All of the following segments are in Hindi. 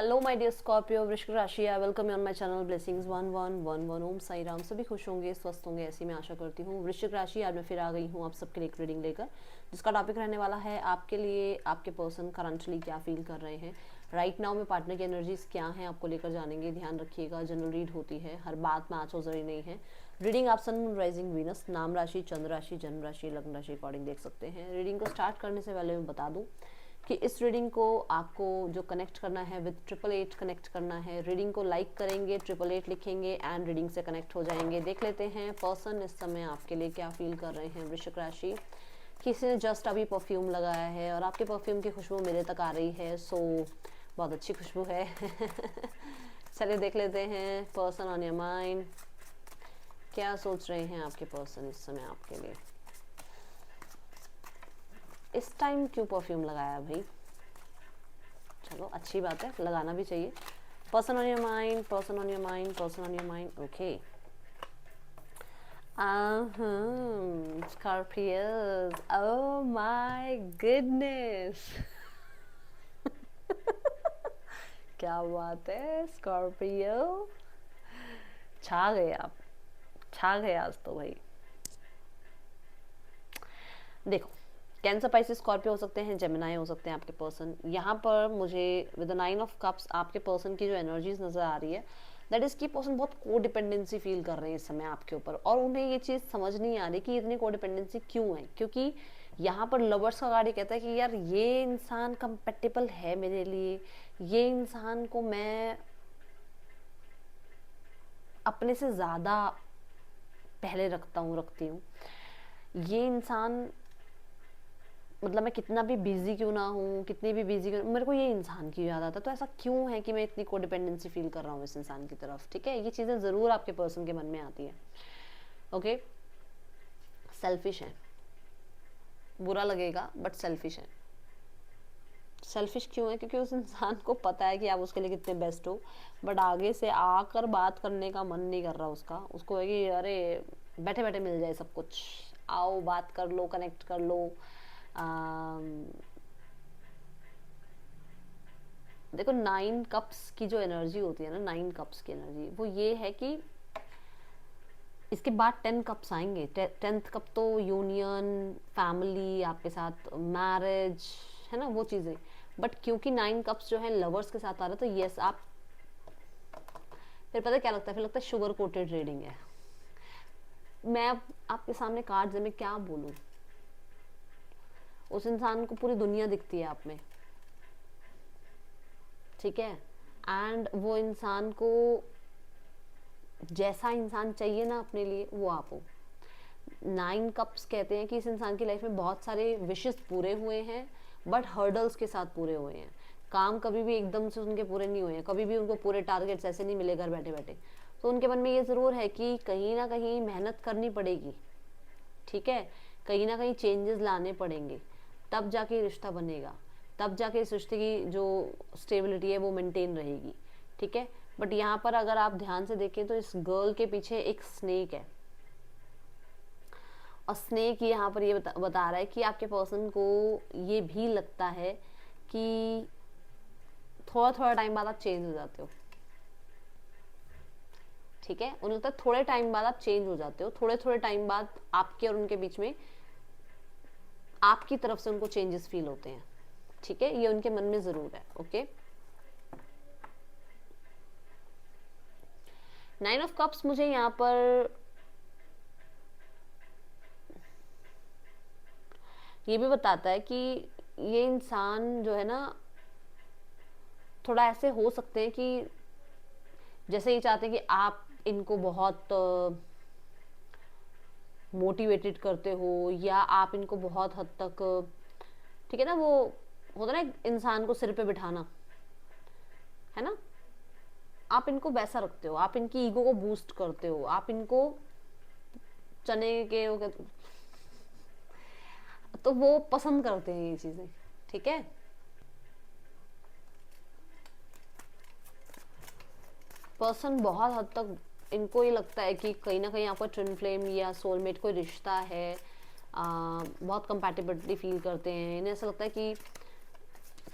हेलो माय डियर स्कॉर्पियो, वृश्चिक राशि, I welcome you on my channel blessings 1111। ओम साई राम। सभी खुश होंगे, स्वस्थ होंगे, ऐसी मैं आशा करती हूँ। वृश्चिक राशि, आज मैं फिर आ गई हूँ आप सबके लिए एक रीडिंग लेकर, जिसका टॉपिक रहने वाला है आपके लिए आपके पर्सन करंटली क्या फील कर रहे हैं राइट नाउ में, पार्टनर की एनर्जीज क्या हैं आपको लेकर जानेंगे। ध्यान रखिएगा, जनरल रीड होती है, हर बात मैच हो जरूरी नहीं है। रीडिंग आप सन, मून, राइजिंग, वीनस, नाम राशि, चंद्र राशि, जन्म राशि, लग्न राशि अकॉर्डिंग देख सकते हैं। रीडिंग को स्टार्ट करने से पहले मैं बता दूं कि इस रीडिंग को आपको जो कनेक्ट करना है विद 888 कनेक्ट करना है। रीडिंग को लाइक करेंगे, 888 लिखेंगे एंड रीडिंग से कनेक्ट हो जाएंगे। देख लेते हैं पर्सन इस समय आपके लिए क्या फील कर रहे हैं। वृश्चिक राशि, किसी ने जस्ट अभी परफ्यूम लगाया है और आपके परफ्यूम की खुशबू मेरे तक आ रही है, सो बहुत अच्छी खुशबू है। चलिए देख लेते हैं पर्सन ऑन योर माइंड, क्या सोच रहे हैं आपके पर्सन इस समय आपके लिए। इस टाइम क्यों परफ्यूम लगाया भाई? चलो अच्छी बात है, लगाना भी चाहिए। Person on your mind, person on your mind, person on your mind. Okay, Scorpius, oh my goodness. क्या बात है स्कॉर्पियो, छा गए आप, छा गए आज तो भाई। देखो, कैंसर, पाइसेस, स्कॉर्पियो हो सकते हैं, जेमिनाई हो सकते हैं आपके पर्सन। यहाँ पर मुझे विद द 9 ऑफ कप्स आपके पर्सन की जो एनर्जीज नजर आ रही है, दैट इज की पर्सन बहुत को डिपेंडेंसी फील कर रहे हैं इस समय आपके ऊपर, और उन्हें ये चीज़ समझ नहीं आ रही कि इतनी को डिपेंडेंसी क्यों है। क्योंकि यहाँ पर लवर्स का गाड़ी कहता है कि यार ये इंसान कंपेटेबल है मेरे लिए, ये इंसान को मैं अपने से ज़्यादा पहले रखती हूँ, ये इंसान मतलब मैं कितना भी बिजी क्यों ना हूँ, कितनी भी बिजी क्यों, मेरे को ये इंसान की याद आता है। तो ऐसा क्यों है कि मैं इतनी कोडिपेंडेंसी फील कर रहा हूँ इस इंसान की तरफ? ठीक है, ये चीज़ें ज़रूर आपके पर्सन के मन में आती है। ओके, सेल्फिश है, बुरा लगेगा बट सेल्फिश है। सेल्फिश क्यों है? क्योंकि उस इंसान को पता है कि आप उसके लिए कितने बेस्ट हो, बट आगे से आकर बात करने का मन नहीं कर रहा उसका। उसको है कि अरे बैठे बैठे मिल जाए सब कुछ, आओ बात कर लो, कनेक्ट कर लो। देखो 9 कप्स की जो एनर्जी होती है ना, 9 कप्स की एनर्जी वो ये है कि इसके बाद 10 कप्स आएंगे। 10th कप तो यूनियन, फैमिली, आपके साथ मैरिज है ना, वो चीज़ें। बट क्योंकि 9 कप्स जो है लवर्स के साथ आ रहा है, तो यस आप फिर पता क्या लगता है, फिर लगता है शुगर कोटेड रीडिंग है। मैं अब आपके सामने कार्ड्स है, मैं क्या बोलूँ। उस इंसान को पूरी दुनिया दिखती है आप में, ठीक है, एंड वो इंसान को जैसा इंसान चाहिए ना अपने लिए, वो आप हो। 9 कप्स कहते हैं कि इस इंसान की लाइफ में बहुत सारे विशेस पूरे हुए हैं, बट हर्डल्स के साथ पूरे हुए हैं। काम कभी भी एकदम से उनके पूरे नहीं हुए हैं, कभी भी उनको पूरे टारगेट्स ऐसे नहीं मिले घर बैठे बैठे। तो उनके मन में ये ज़रूर है कि कहीं ना कहीं मेहनत करनी पड़ेगी, ठीक है, कहीं ना कहीं चेंजेस लाने पड़ेंगे, तब जाके रिश्ता बनेगा, तब जाके इस रिश्ते की जो स्टेबिलिटी है वो मेंटेन रहेगी, ठीक है। बट यहाँ पर अगर आप ध्यान से देखें तो इस गर्ल के पीछे एक स्नेक है, और स्नेक यहाँ पर ये बता रहा है कि आपके पर्सन को ये भी लगता है कि थोड़ा थोड़ा टाइम बाद आप चेंज हो जाते हो, ठीक है। उन्हें लगता है थोड़े टाइम बाद आप चेंज हो जाते हो, थोड़े थोड़े टाइम बाद आपके और उनके बीच में आपकी तरफ से उनको चेंजेस फील होते हैं, ठीक है, ये उनके मन में जरूर है। ओके, 9 ऑफ कप्स मुझे यहाँ पर ये भी बताता है कि ये इंसान जो है ना, थोड़ा ऐसे हो सकते हैं कि जैसे ये चाहते हैं कि आप इनको बहुत मोटिवेटेड करते हो, या आप इनको बहुत हद तक, ठीक है ना, वो होता है ना इंसान को सिर पे बिठाना, है ना, आप इनको वैसा रखते हो, आप इनकी ईगो को बूस्ट करते हो, आप इनको चने के तो वो पसंद करते हैं ये चीजें, ठीक है। पर्सन बहुत हद तक इनको ये लगता है कि कहीं ना कहीं आपका ट्विन फ्लेम या सोलमेट कोई रिश्ता है, बहुत कंपैटिबिलिटी फील करते हैं। इन्हें ऐसा लगता है कि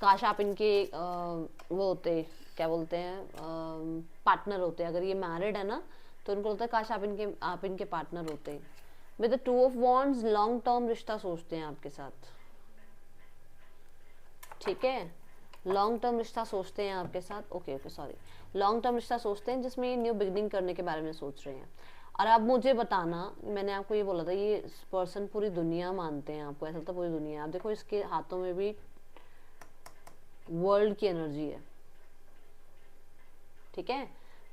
काश आप इनके वो होते, क्या बोलते हैं, पार्टनर होते हैं। अगर ये मैरिड है ना तो उनको लगता है काश आप इनके पार्टनर होते हैं। With the 2 of wands long term रिश्ता सोचते हैं आपके साथ, ठीक है, लॉन्ग टर्म रिश्ता सोचते हैं आपके साथ। Okay okay sorry, long term रिश्ता सोचते हैं जिसमें ये न्यू बिगनिंग करने के बारे में सोच रहे हैं। और अब मुझे बताना, मैंने आपको ये बोला था ये पर्सन पूरी दुनिया मानते हैं आपको, ऐसा तो पूरी दुनिया। आप देखो इसके हाथों में भी वर्ल्ड की एनर्जी है, ठीक है।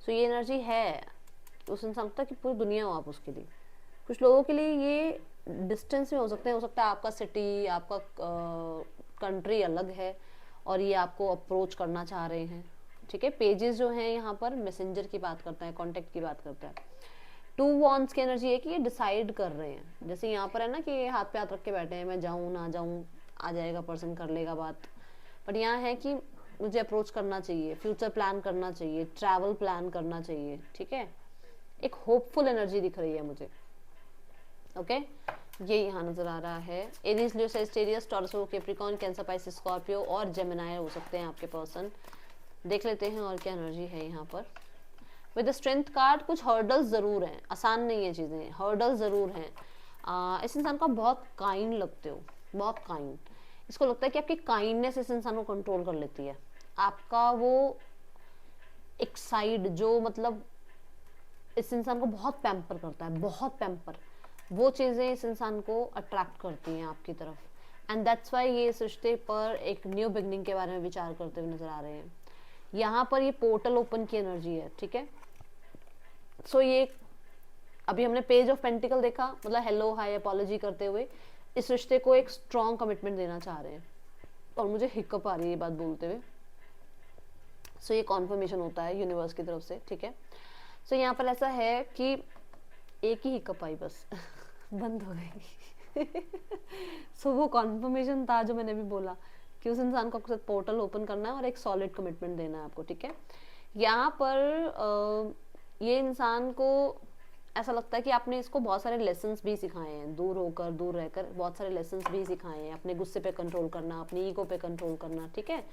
सो ये एनर्जी है, उस इंसान लगता है कि पूरी दुनिया हो आप उसके लिए। कुछ लोगों के लिए ये डिस्टेंस में हो सकते हैं, हो सकता है आपका सिटी, आपका कंट्री अलग है और ये आपको अप्रोच करना चाह रहे हैं, ठीक है। पेजेस जो हैं यहाँ पर मैसेंजर की बात करता है, कॉन्टेक्ट की बात करता है। 2 वॉन्ड्स की एनर्जी है कि ये डिसाइड कर रहे हैं, जैसे यहाँ पर है ना कि हाथ पे हाथ रख के बैठे हैं, मैं जाऊँ ना जाऊँ, आ जाएगा पर्सन, कर लेगा बात। बट यहाँ है कि मुझे अप्रोच करना चाहिए, फ्यूचर प्लान करना चाहिए, ट्रैवल प्लान करना चाहिए, ठीक है। एक होपफुल एनर्जी दिख रही है मुझे, ओके ये यहाँ नजर आ रहा है। Aries, Leo, Sagittarius, Taurus, Capricorn, Cancer, Pisces, Scorpio और जेमिनाई हो सकते हैं आपके पर्सन। देख लेते हैं और क्या एनर्जी है यहाँ पर। विद द स्ट्रेंथ कार्ड कुछ हर्डल्स जरूर हैं, आसान नहीं है चीजें, हर्डल्स जरूर हैं। इस इंसान को बहुत काइंड लगते हो, बहुत काइंड। इसको लगता है कि आपकी काइंडनेस इस इंसान को कंट्रोल कर लेती है। आपका वो एक साइड जो मतलब इस इंसान को बहुत पैम्पर करता है, बहुत पैम्पर, वो चीज़ें इस इंसान को अट्रैक्ट करती हैं आपकी तरफ। एंड दैट्स वाई ये इस रिश्ते पर एक न्यू बिगनिंग के बारे में विचार करते हुए नजर आ रहे हैं। यहाँ पर ये पोर्टल ओपन की एनर्जी है, ठीक है। सो ये अभी हमने पेज ऑफ पेंटिकल देखा, मतलब हेलो हाय अपॉलॉजी करते हुए इस रिश्ते को एक स्ट्रॉन्ग कमिटमेंट देना चाह रहे हैं। और मुझे हिकअप आ रही है ये बात बोलते हुए। सो ये कॉन्फर्मेशन होता है यूनिवर्स की तरफ से, ठीक है। सो यहाँ पर ऐसा है कि एक ही हिकअप आई बस बंद हो गई सो वो कॉन्फर्मेशन था जो मैंने भी बोला कि उस इंसान को आपके साथ पोर्टल ओपन करना है और एक सॉलिड कमिटमेंट देना है आपको, ठीक है। यहाँ पर ये इंसान को ऐसा लगता है कि आपने इसको बहुत सारे लेसन्स भी सिखाए हैं, दूर होकर, दूर रहकर बहुत सारे लेसन्स भी सिखाए हैं। अपने गुस्से पे कंट्रोल करना, अपनी ईगो पे कंट्रोल करना, ठीक है।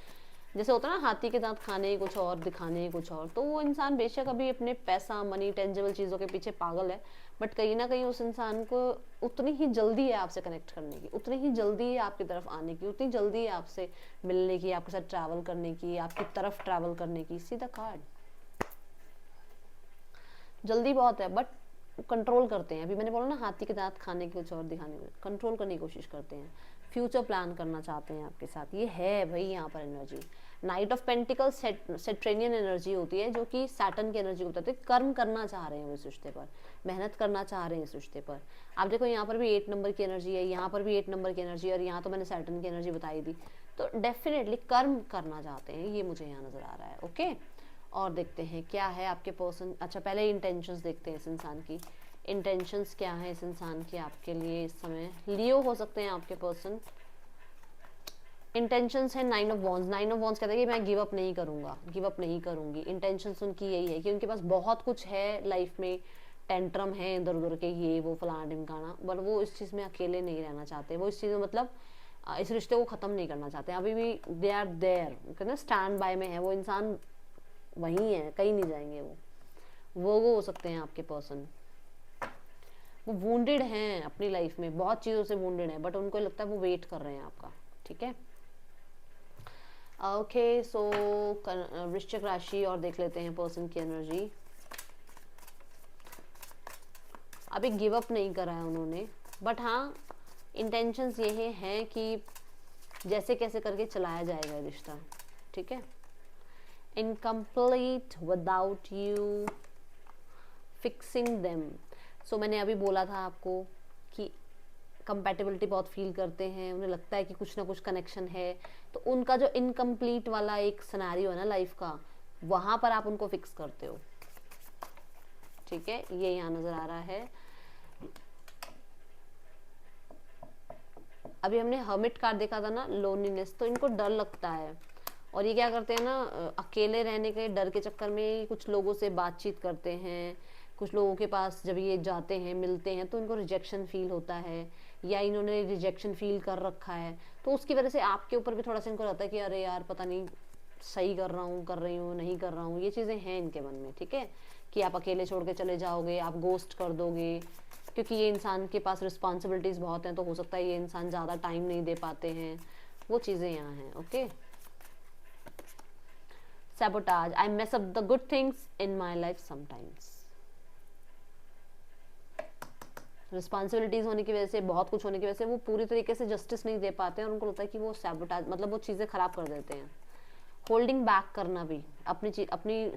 जैसे होता है ना हाथी के दांत खाने कुछ और, दिखाने कुछ और। तो वो इंसान बेशक अभी अपने पैसा, मनी, टेंजिबल चीज़ों के पीछे पागल है, बट कहीं ना कहीं उस इंसान को उतनी ही जल्दी है आपसे कनेक्ट करने की, उतनी ही जल्दी है आपकी तरफ आने की, उतनी जल्दी है आपसे मिलने की, आपके साथ ट्रैवल करने की, आपकी तरफ ट्रैवल करने की। सी द कार्ड, जल्दी बहुत है बट कंट्रोल करते हैं। अभी मैंने बोला ना हाथी के दांत खाने के कुछ और, दिखाने में कंट्रोल करने की कोशिश करते हैं, फ्यूचर प्लान करना चाहते हैं आपके साथ। ये है भाई यहाँ पर energy. Knight of pentacle Saturnian energy होती है जो कि सैटर्न की एनर्जी को बताती है। कर्म करना चाह रहे हैं इस रिश्ते पर, मेहनत करना चाह रहे हैं इस रिश्ते पर। आप देखो यहाँ पर भी 8 नंबर की एनर्जी है, यहाँ पर भी 8 नंबर की एनर्जी है, और यहाँ तो मैंने सैटर्न की एनर्जी बताई थी। तो डेफिनेटली कर्म करना चाहते हैं, ये मुझे यहाँ नजर आ रहा है, ओके। और देखते हैं क्या है आपके पर्सन। अच्छा पहले इंटेंशंस देखते हैं इस इंसान की, इंटेंशंस क्या है इस इंसान की आपके लिए इस समय। लियो हो सकते हैं आपके पर्सन। इंटेंशंस है 9 ऑफ वॉन्ड्स। 9 ऑफ वॉन्ड्स कहते हैं कि मैं गिव अप नहीं करूंगा, गिव अप नहीं करूंगी। इंटेंशंस उनकी यही है कि उनके पास बहुत कुछ है लाइफ में, टेंट्रम है इधर उधर के, ये वो फलाना ढिमकाना, बट वो इस चीज़ में अकेले नहीं रहना चाहते। वो इस चीज़ में मतलब इस रिश्ते को ख़त्म नहीं करना चाहते। अभी भी दे आर देयर, कहते हैं स्टैंड बाय में है वो इंसान, वहीं है, कहीं नहीं जाएंगे वो हो सकते हैं आपके पर्सन। वो वुंडेड हैं अपनी लाइफ में, बहुत चीज़ों से वुंडेड हैं, बट उनको लगता है वो वेट कर रहे हैं आपका, ठीक है। ओके सो वृश्चिक राशि और देख लेते हैं पर्सन की एनर्जी। अभी गिव अप नहीं करा है उन्होंने, बट हाँ इंटेंशंस ये हैं कि जैसे कैसे करके चलाया जाएगा रिश्ता, ठीक है। Incomplete without you fixing them. So मैंने अभी बोला था आपको कि कंपैटिबिलिटी बहुत फील करते हैं, उन्हें लगता है कि कुछ ना कुछ कनेक्शन है। तो उनका जो इनकम्प्लीट वाला एक सिनेरियो है ना लाइफ का, वहाँ पर आप उनको फिक्स करते हो, ठीक है। ये यहाँ नजर आ रहा है। अभी हमने हर्मिट कार्ड देखा था ना, लोनलीनेस, तो इनको डर लगता है और ये क्या करते हैं ना, अकेले रहने के डर के चक्कर में कुछ लोगों से बातचीत करते हैं। कुछ लोगों के पास जब ये जाते हैं, मिलते हैं, तो इनको रिजेक्शन फील होता है, या इन्होंने रिजेक्शन फील कर रखा है, तो उसकी वजह से आपके ऊपर भी थोड़ा सा इनको रहता है कि अरे यार पता नहीं सही कर रहा हूँ, कर रही हूँ, नहीं कर रहा हूँ, ये चीज़ें हैं इनके मन में, ठीक है। कि आप अकेले छोड़ के चले जाओगे, आप गोस्ट कर दोगे, क्योंकि ये इंसान के पास रिस्पॉन्सिबिलिटीज़ बहुत हैं, तो हो सकता है ये इंसान ज़्यादा टाइम नहीं दे पाते हैं, वो चीज़ें यहाँ हैं। Okay, sabotage, I mess up the good things in my life sometimes. Responsibilities होने की वजह से, बहुत कुछ होने की वजह से वो पूरी तरीके से जस्टिस नहीं दे पाते हैं और उनको लगता है कि वो सैबोटाज, मतलब वो चीज़ें खराब कर देते हैं। होल्डिंग बैक करना भी, अपनी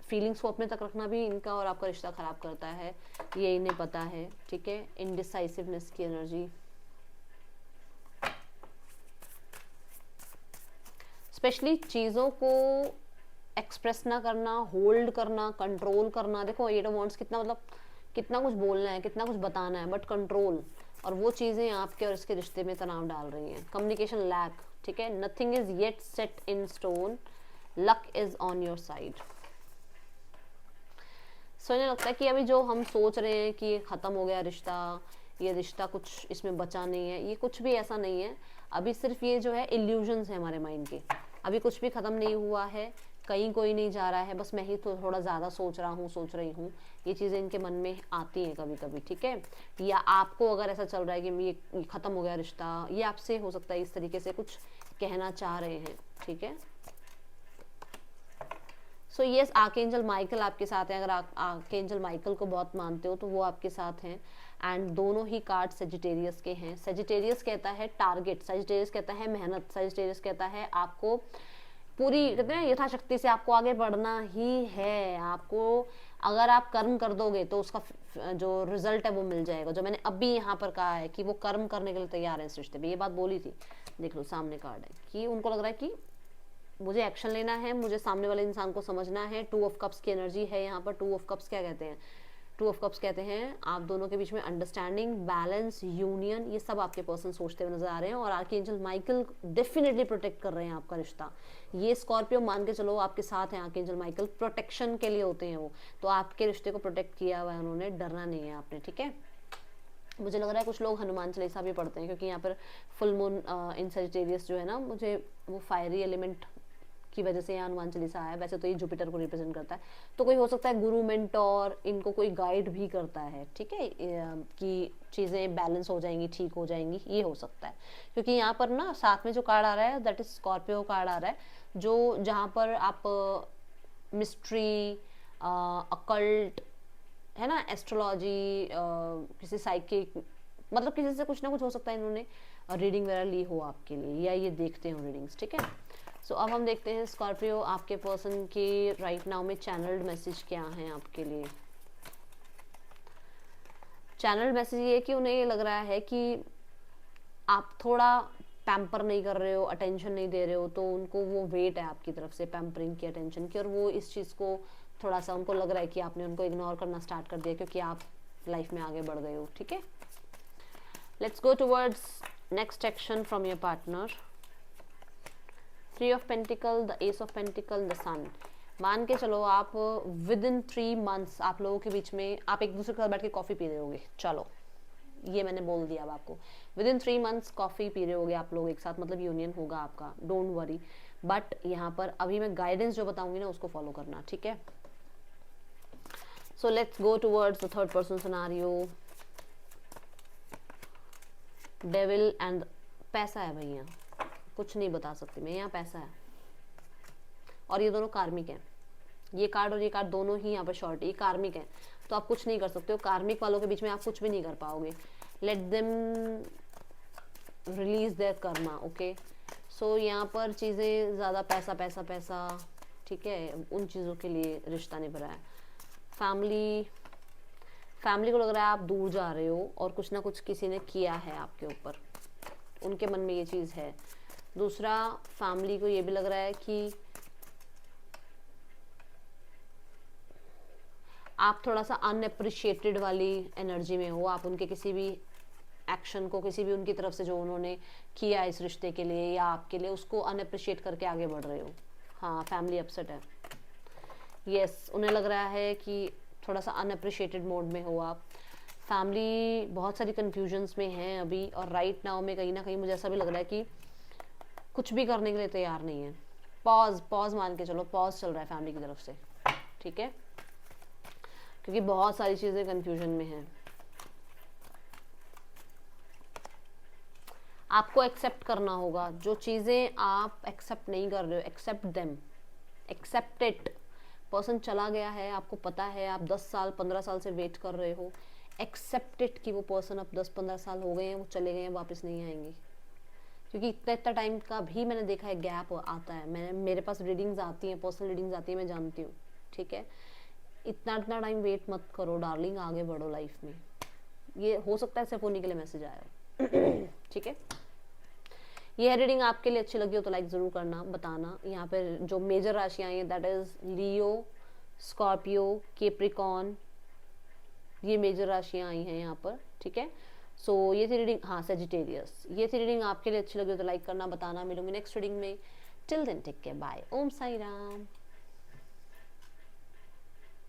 फीलिंग्स को अपने तक रखना भी इनका और आपका रिश्ता खराब करता है, ये इन्हें पता है, ठीक है। इनडिसाइसिवनेस की एनर्जी, स्पेशली चीज़ों को एक्सप्रेस ना करना, होल्ड करना, कंट्रोल करना। देखो एट ऑफ वांड्स कितना, मतलब कितना कुछ बोलना है, कितना कुछ बताना है, बट कंट्रोल, और वो चीज़ें आपके और इसके रिश्ते में तनाव डाल रही हैं। कम्युनिकेशन लैक, ठीक है। Nothing is yet set in stone, luck is on your side. So इन्हें लगता है कि अभी जो हम सोच रहे हैं कि ये ख़त्म हो गया रिश्ता, ये रिश्ता कुछ इसमें बचा नहीं है, ये कुछ भी ऐसा नहीं है। अभी सिर्फ ये जो है इल्यूजन्स है हमारे माइंड के, अभी कुछ भी ख़त्म नहीं हुआ है, कहीं कोई नहीं जा रहा है, बस मैं ही तो थोड़ा ज़्यादा सोच रहा हूँ, सोच रही हूँ, ये चीज़ें इनके मन में आती हैं कभी कभी, ठीक है। या आपको अगर ऐसा चल रहा है कि ये ख़त्म हो गया रिश्ता, ये आपसे हो सकता है इस तरीके से कुछ कहना चाह रहे हैं, ठीक है। सो यस, आर्कएंजल माइकल आपके साथ हैं। अगर आप आर्कएंजल माइकल को बहुत मानते हो तो वो आपके साथ हैं। एंड दोनों ही कार्ड सेजिटेरियस के हैं। सेजिटेरियस कहता है टारगेट, सेजिटेरियस कहता है मेहनत, सेजिटेरियस कहता है आपको पूरी, कहते हैं यथाशक्ति से आपको आगे बढ़ना ही है। आपको अगर आप कर्म कर दोगे तो उसका जो रिजल्ट है वो मिल जाएगा। जो मैंने अभी यहाँ पर कहा है कि वो कर्म करने के लिए तैयार है इस रिश्ते में, ये बात बोली थी। देख लो सामने कार्ड है कि उनको लग रहा है कि मुझे एक्शन लेना है, मुझे सामने वाले इंसान को समझना है। टू ऑफ कप्स की एनर्जी है यहाँ पर। टू ऑफ कप्स क्या कहते हैं? टू ऑफ कप्स कहते हैं आप दोनों के बीच में अंडरस्टैंडिंग, बैलेंस, यूनियन, ये सब आपके पर्सन सोचते हुए नजर आ रहे हैं। और आर्कएंजल माइकल डेफिनेटली प्रोटेक्ट कर रहे हैं आपका रिश्ता। ये स्कॉर्पियो मान के चलो आपके साथ हैं आर्कएंजल माइकल, प्रोटेक्शन के लिए होते हैं वो, तो आपके रिश्ते को प्रोटेक्ट किया हुआ है उन्होंने, डरना नहीं है आपने, ठीक है। मुझे लग रहा है कुछ लोग हनुमान चालीसा भी पढ़ते हैं, क्योंकि यहाँ पर फुल मून इन सेजिटेरियस जो है ना, मुझे वो फायरी एलिमेंट की वजह से यहाँ हनुमान चालीसा आया। वैसे तो ये जुपिटर को रिप्रेजेंट करता है, तो कोई हो सकता है गुरु, मेंटोर, इनको कोई गाइड भी करता है, ठीक है, कि चीज़ें बैलेंस हो जाएंगी, ठीक हो जाएंगी, ये हो सकता है। क्योंकि यहाँ पर ना साथ में जो कार्ड आ रहा है दैट इज स्कॉर्पियो कार्ड आ रहा है, जो जहाँ पर आप मिस्ट्री, अकल्ट है ना, एस्ट्रोलॉजी, किसी साइकिक, मतलब किसी से कुछ ना कुछ हो सकता है इन्होंने रीडिंग वगैरह ली हो आपके लिए, या ये देखते हो रीडिंग्स, ठीक है। सो अब हम देखते हैं स्कॉर्पियो आपके पर्सन के राइट नाउ में चैनल्ड मैसेज क्या है आपके लिए। चैनल्ड मैसेज ये कि उन्हें ये लग रहा है कि आप थोड़ा पैम्पर नहीं कर रहे हो, अटेंशन नहीं दे रहे हो, तो उनको वो वेट है आपकी तरफ से पैम्परिंग की, अटेंशन की, और वो इस चीज़ को थोड़ा सा उनको लग रहा है कि आपने उनको इग्नोर करना स्टार्ट कर दिया, क्योंकि आप लाइफ में आगे बढ़ गए हो, ठीक है। Let's go towards next action from your partner. Three of pentacle, the ace of pentacle, the sun. मान के चलो आप विद इन 3 months आप लोगों के बीच में आप एक दूसरे के साथ बैठ के कॉफ़ी पी रहे होगे, चलो ये मैंने बोल दिया अब आपको। With in 3 months coffee P रहे होगे आप लोग एक साथ, मतलब यूनियन होगा आपका, डोंट वरी। बट यहाँ पर अभी मैं गाइडेंस जो बताऊंगी ना उसको फॉलो करना, ठीक है। So let's go towards the third person scenario. Devil and पैसा है भैया, कुछ नहीं बता सकती मैं, यहाँ पैसा है और ये दोनों कार्मिक हैं। ये कार्ड और ये कार्ड दोनों ही यहाँ पर शॉर्ट, ये कार्मिक है, तो आप कुछ नहीं कर सकते हो। कार्मिक वालों के बीच में आप कुछ भी नहीं कर पाओगे। Let them release their karma, okay. So यहाँ पर चीज़ें ज़्यादा पैसा पैसा पैसा, ठीक है, उन चीज़ों के लिए रिश्ता निभ रहा है। फैमिली को लग रहा है आप दूर जा रहे हो और कुछ ना कुछ किसी ने किया है आपके ऊपर, उनके मन में ये चीज़ है। दूसरा, फैमिली को ये भी लग रहा है कि आप थोड़ा सा अनएप्रिशिएटेड वाली एनर्जी में हो। आप उनके किसी भी एक्शन को, किसी भी उनकी तरफ से जो उन्होंने किया इस रिश्ते के लिए या आपके लिए, उसको अनएप्रिशिएट करके आगे बढ़ रहे हो। हाँ, फैमिली अपसेट है। यस, उन्हें लग रहा है कि थोड़ा सा अनएप्रिशिएटेड मोड में हो आप। फैमिली बहुत सारी कन्फ्यूजन्स में है अभी, और राइट नाउ में कहीं ना कहीं मुझे ऐसा भी लग रहा है कि कुछ भी करने के लिए तैयार नहीं है। पॉज पॉज मान के चलो, पॉज चल रहा है फैमिली की तरफ से, ठीक है, क्योंकि बहुत सारी चीजें कंफ्यूजन में हैं। आपको एक्सेप्ट करना होगा जो चीजें आप एक्सेप्ट नहीं कर रहे हो, except them, except it. Person चला गया है, आपको पता है, आप 10 साल 15 साल से वेट कर रहे हो, एक्सेप्ट इट कि वो पर्सन अब 10-15 साल हो गए हैं, वो चले गए हैं, वापस नहीं आएंगे। क्योंकि इतना इतना टाइम का भी मैंने देखा है, गैप आता है। मैंने, मेरे पास रीडिंग्स आती हैं, पर्सनल रीडिंग्स आती है, मैं जानती हूँ, ठीक है। इतना इतना टाइम वेट मत करो डार्लिंग, आगे बढ़ो लाइफ में। ये हो सकता है सिर्फ उन्हीं के लिए मैसेज आया हो। ठीक है, ये रीडिंग आपके लिए अच्छी लगी हो तो लाइक जरूर करना, बताना। यहाँ पर जो मेजर राशियां आई हैं that is Leo, Scorpio, Capricorn, ये मेजर राशियां आई हैं यहाँ पर, ठीक है। सो ये थी रीडिंग, हाँ सेजिटेरियस, ये थी रीडिंग आपके लिए अच्छी लगी हो तो लाइक करना, बताना। मिलूंगी नेक्स्ट रीडिंग में। Till then take care, bye, Om Sai Ram.